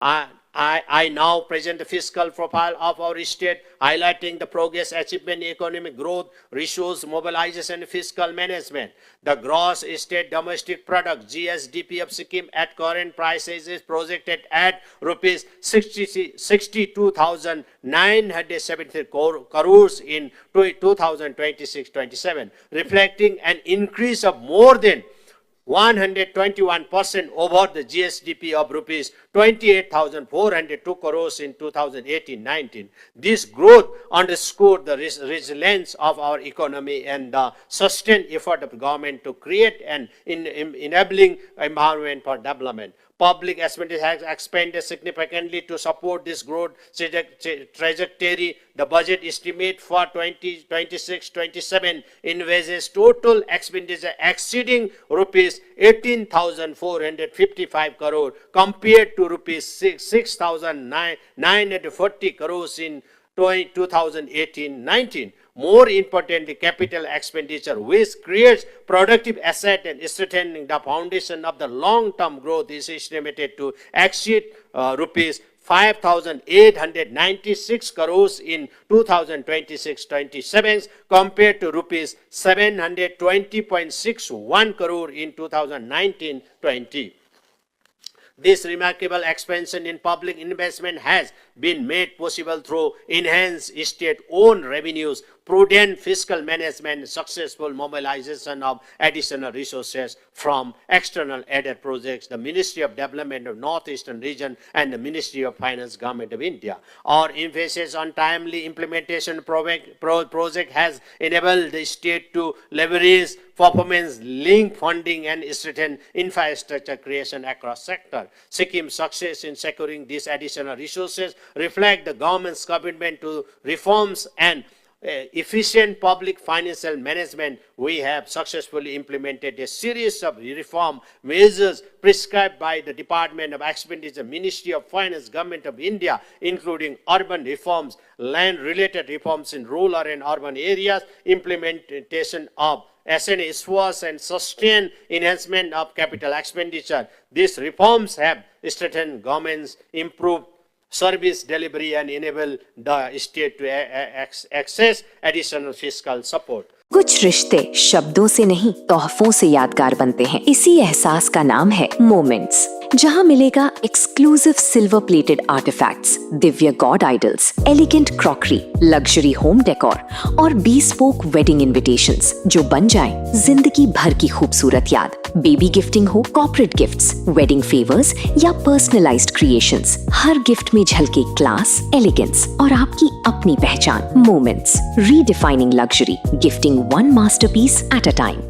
I now present the fiscal profile of our state, highlighting the progress, achievement, economic growth, resource mobilization, and fiscal management. The gross state domestic product (GSDP) of Sikkim at current prices is projected at rupees 62,973 crores in 2026-27, reflecting an increase of more than 121% over the GSDP of rupees 28,402 crores in 2018-19. This growth underscored the resilience of our economy and the sustained effort of the government to create an enabling environment for development. Public expenditure has expanded significantly to support this growth trajectory. The budget estimate for 2026-27 envisages total expenditure exceeding rupees 18,455 crore compared to rupees 6,940 crores in 2018-19. More importantly, capital expenditure, which creates productive asset and strengthening the foundation of the long-term growth, is estimated to exceed rupees 5,896 crores in 2026-27 compared to rupees 720.61 crore in 2019-20. This remarkable expansion in public investment has been made possible through enhanced state-owned revenues, prudent fiscal management, successful mobilization of additional resources from external aided projects, the Ministry of Development of Northeastern Region and the Ministry of Finance, Government of India. Our emphasis on timely implementation project has enabled the state to leverage performance-linked funding and strengthen infrastructure creation across sectors. Sikkim's success in securing these additional resources reflect the government's commitment to reforms and efficient public financial management. We have successfully implemented a series of reform measures prescribed by the Department of Expenditure, Ministry of Finance, Government of India, including urban reforms, land-related reforms in rural and urban areas, implementation of SNA SWAS, and sustained enhancement of capital expenditure. These reforms have strengthened government's improved service delivery and enable the state to access additional fiscal support. कुछ रिश्ते शब्दों से नहीं तोहफों से यादगार बनते हैं। इसी एहसास का नाम है मोमेंट्स, जहां मिलेगा exclusive silver plated artefacts, Divya God idols, elegant crockery, luxury home decor और bespoke वेडिंग इनविटेशंस जो बन जाएं जिंदगी भर की खूबसूरत याद। बेबी गिफ्टिंग हो, कॉर्पोरेट गिफ्ट्स, वेडिंग फेवर्स या पर्सनलाइज्ड क्रिएशंस, हर गिफ्ट में झलके क्लास, एलिगेंस और आपकी अपनी पहचान। Moments, redefining luxury, gifting one masterpiece at a time.